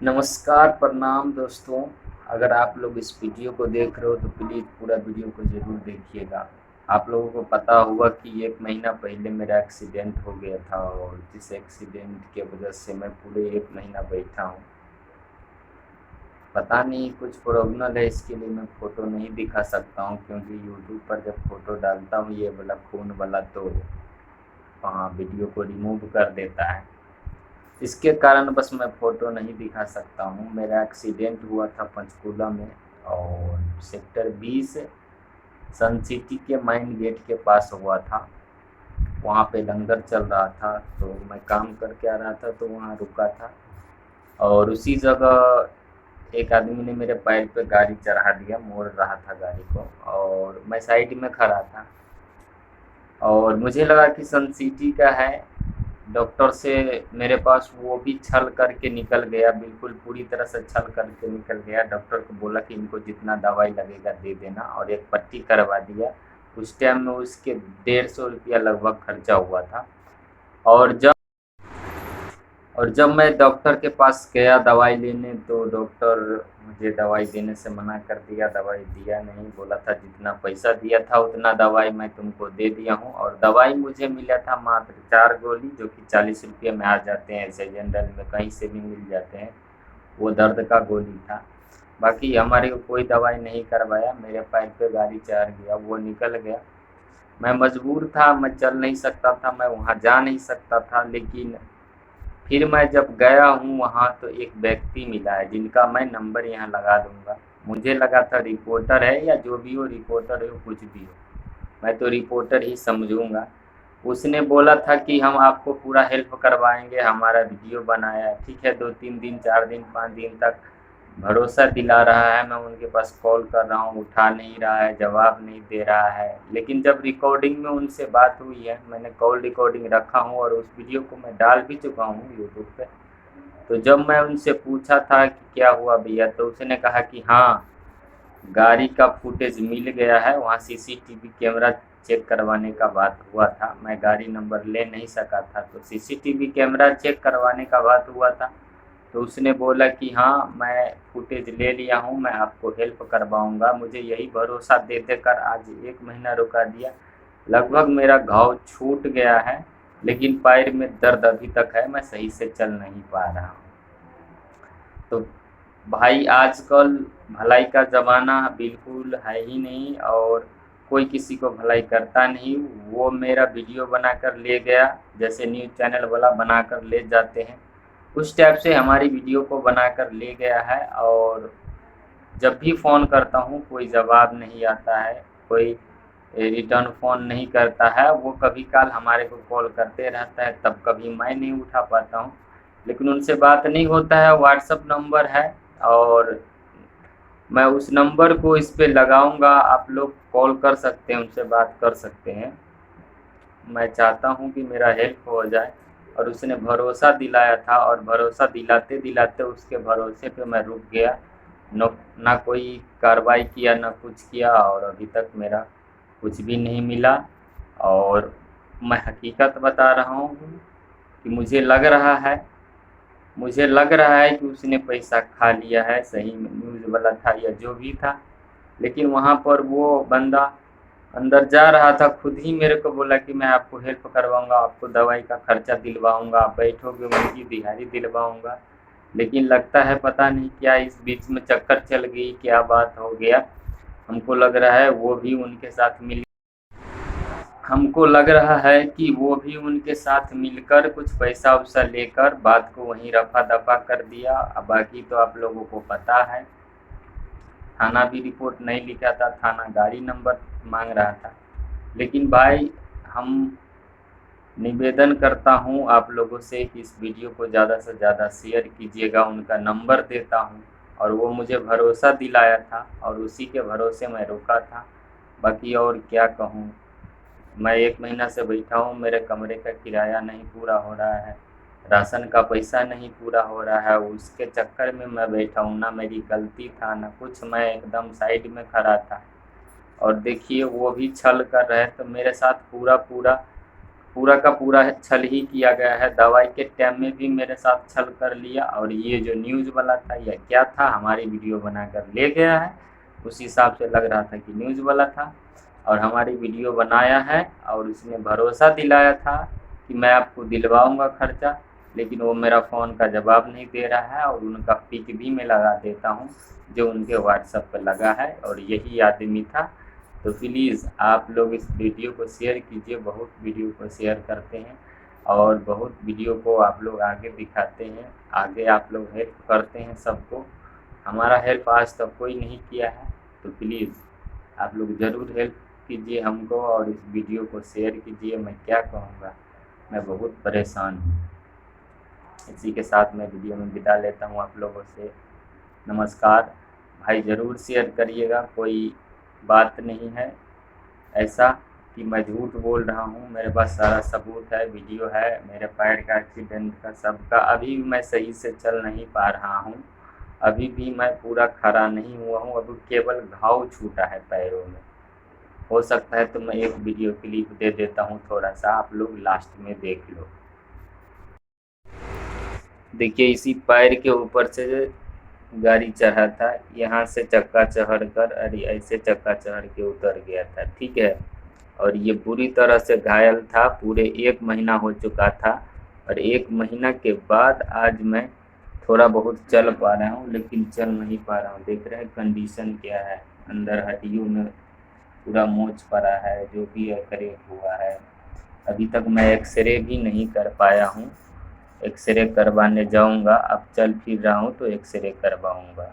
नमस्कार, प्रणाम दोस्तों। अगर आप लोग इस वीडियो को देख रहे हो तो प्लीज़ पूरा वीडियो को ज़रूर देखिएगा। आप लोगों को पता होगा कि 1 महीना पहले मेरा एक्सीडेंट हो गया था और जिस एक्सीडेंट की वजह से मैं पूरे 1 महीना बैठा हूँ। पता नहीं कुछ प्रॉब्लम है, इसके लिए मैं फ़ोटो नहीं दिखा सकता हूँ क्योंकि यूट्यूब पर जब फ़ोटो डालता हूँ ये वाला खून वाला तो वहाँ वीडियो को रिमूव कर देता है। इसके कारण बस मैं फ़ोटो नहीं दिखा सकता हूँ। मेरा एक्सीडेंट हुआ था पंचकूला में और सेक्टर 20 सन सिटी के मेन गेट के पास हुआ था। वहाँ पे लंगर चल रहा था तो मैं काम करके आ रहा था तो वहाँ रुका था और उसी जगह एक आदमी ने मेरे पैर पे गाड़ी चढ़ा दिया, मोड़ रहा था गाड़ी को और मैं साइड में खड़ा था और मुझे लगा कि सन सिटी का है। डॉक्टर से मेरे पास वो भी छल करके निकल गया, बिल्कुल पूरी तरह से छल करके निकल गया। डॉक्टर को बोला कि इनको जितना दवाई लगेगा दे देना और एक पट्टी करवा दिया। उस टाइम में उसके 150 रुपया लगभग खर्चा हुआ था। और जब मैं डॉक्टर के पास गया दवाई लेने तो डॉक्टर मुझे दवाई देने से मना कर दिया, दवाई दिया नहीं। बोला था जितना पैसा दिया था उतना दवाई मैं तुमको दे दिया हूँ और दवाई मुझे मिला था मात्र 4 गोली जो कि 40 रुपये में आ जाते हैं, ऐसे जनरल में कहीं से भी मिल जाते हैं। वो दर्द का गोली था। बाकी हमारे को कोई दवाई नहीं करवाया, मेरे पैर पे गाड़ी चढ़ गया, वो निकल गया। मैं मजबूर था, मैं चल नहीं सकता था, मैं वहाँ जा नहीं सकता था। लेकिन फिर मैं जब गया हूँ वहाँ तो एक व्यक्ति मिला है जिनका मैं नंबर यहाँ लगा दूँगा। मुझे लगा था रिपोर्टर है या जो भी हो, रिपोर्टर हो कुछ भी हो, मैं तो रिपोर्टर ही समझूँगा। उसने बोला था कि हम आपको पूरा हेल्प करवाएँगे, हमारा वीडियो बनाया। ठीक है, 2-3 दिन, 4 दिन, 5 दिन तक भरोसा दिला रहा है। मैं उनके पास कॉल कर रहा हूँ, उठा नहीं रहा है, जवाब नहीं दे रहा है। लेकिन जब रिकॉर्डिंग में उनसे बात हुई है, मैंने कॉल रिकॉर्डिंग रखा हूँ और उस वीडियो को मैं डाल भी चुका हूँ यूट्यूब पे। तो जब मैं उनसे पूछा था कि क्या हुआ भैया, तो उसने कहा कि हाँ, गाड़ी का फुटेज मिल गया है, वहाँ सीसीटीवी कैमरा चेक करवाने का बात हुआ था। मैं गाड़ी नंबर ले नहीं सका था तो सीसीटीवी कैमरा चेक करवाने का बात हुआ था। तो उसने बोला कि हाँ, मैं फुटेज ले लिया हूँ, मैं आपको हेल्प करवाऊँगा। मुझे यही भरोसा दे देकर आज 1 महीना रुका दिया। लगभग मेरा घाव छूट गया है लेकिन पैर में दर्द अभी तक है, मैं सही से चल नहीं पा रहा हूँ। तो भाई आजकल भलाई का ज़माना बिल्कुल है ही नहीं और कोई किसी को भलाई करता नहीं। वो मेरा वीडियो बनाकर ले गया, जैसे न्यूज़ चैनल वाला बनाकर ले जाते हैं, उस टाइप से हमारी वीडियो को बनाकर ले गया है। और जब भी फ़ोन करता हूँ कोई जवाब नहीं आता है, कोई रिटर्न फ़ोन नहीं करता है। वो कभी काल हमारे को कॉल करते रहता है, तब कभी मैं नहीं उठा पाता हूँ। लेकिन उनसे बात नहीं होता है, व्हाट्सअप नंबर है और मैं उस नंबर को इस पे लगाऊंगा, आप लोग कॉल कर सकते हैं, उनसे बात कर सकते हैं। मैं चाहता हूँ कि मेरा हेल्प हो जाए और उसने भरोसा दिलाया था और भरोसा दिलाते दिलाते उसके भरोसे पे मैं रुक गया। ना कोई कार्रवाई किया, ना कुछ किया और अभी तक मेरा कुछ भी नहीं मिला। और मैं हकीकत बता रहा हूँ कि मुझे लग रहा है कि उसने पैसा खा लिया है, सही में न्यूज़ वाला था या जो भी था। लेकिन वहाँ पर वो बंदा अंदर जा रहा था, खुद ही मेरे को बोला कि मैं आपको हेल्प करवाऊँगा, आपको दवाई का खर्चा दिलवाऊँगा, आप बैठोगे उनकी दिहाड़ी दिलवाऊँगा। लेकिन लगता है पता नहीं क्या इस बीच में चक्कर चल गई, क्या बात हो गया। हमको लग रहा है वो भी उनके साथ मिल हमको लग रहा है कि वो भी उनके साथ मिलकर कुछ पैसा वैसा लेकर बात को वहीं रफा दफा कर दिया। अब बाकी तो आप लोगों को पता है, थाना भी रिपोर्ट नहीं लिखा था, थाना गाड़ी नंबर मांग रहा था। लेकिन भाई हम निवेदन करता हूँ आप लोगों से कि इस वीडियो को ज़्यादा से ज़्यादा शेयर कीजिएगा। उनका नंबर देता हूँ और वो मुझे भरोसा दिलाया था और उसी के भरोसे मैं रुका था। बाकी और क्या कहूँ, मैं 1 महीना से बैठा हूँ, मेरे कमरे का किराया नहीं पूरा हो रहा है, राशन का पैसा नहीं पूरा हो रहा है, उसके चक्कर में मैं बैठा हूँ। ना मेरी गलती था ना कुछ, मैं एकदम साइड में खड़ा था और देखिए वो भी छल कर रहे तो मेरे साथ पूरा पूरा पूरा का पूरा छल ही किया गया है। दवाई के टाइम में भी मेरे साथ छल कर लिया, और ये जो न्यूज़ वाला था या क्या था, हमारी वीडियो बनाकर ले गया है। उस हिसाब से लग रहा था कि न्यूज़ वाला था, और हमारी वीडियो बनाया है और उसने भरोसा दिलाया था कि मैं आपको दिलवाऊंगा खर्चा, लेकिन वो मेरा फ़ोन का जवाब नहीं दे रहा है। और उनका पिक भी मैं लगा देता हूँ जो उनके व्हाट्सएप पर लगा है, और यही आदमी था। तो प्लीज़ आप लोग इस वीडियो को शेयर कीजिए। बहुत वीडियो को शेयर करते हैं और बहुत वीडियो को आप लोग आगे दिखाते हैं, आगे आप लोग हेल्प करते हैं सबको। हमारा हेल्प आज तक कोई नहीं किया है, तो प्लीज़ आप लोग ज़रूर हेल्प कीजिए हमको और इस वीडियो को शेयर कीजिए। मैं क्या कहूँगा, मैं बहुत परेशान हूँ। इसी के साथ मैं वीडियो में विदा लेता हूँ आप लोगों से। नमस्कार। भाई ज़रूर शेयर करिएगा, कोई बात नहीं है ऐसा कि मैं झूठ बोल रहा हूँ। मेरे पास सारा सबूत है, वीडियो है मेरे पैर का एक्सीडेंट का, सबका। अभी भी मैं सही से चल नहीं पा रहा हूँ, अभी भी मैं पूरा खड़ा नहीं हुआ हूँ, अभी केवल घाव छूटा है पैरों में। हो सकता है तो मैं एक वीडियो क्लिप दे देता हूँ, थोड़ा सा आप लोग लास्ट में देख लो। देखिए, इसी पैर के ऊपर से गाड़ी चढ़ा था, यहाँ से चक्का चढ़ कर अरे ऐसे चक्का चढ़ के उतर गया था, ठीक है। और ये बुरी तरह से घायल था, पूरे 1 महीना हो चुका था, और 1 महीना के बाद आज मैं थोड़ा बहुत चल पा रहा हूँ, लेकिन चल नहीं पा रहा हूँ। देख रहे हैं कंडीशन क्या है, अंदर हड्डियों में पूरा मोच पड़ा है, जो भी है क्रैक हुआ है। अभी तक मैं एक्सरे भी नहीं कर पाया हूँ, एक्सरे करवाने जाऊँगा। अब चल फिर रहा हूँ तो एक्सरे करवाऊँगा।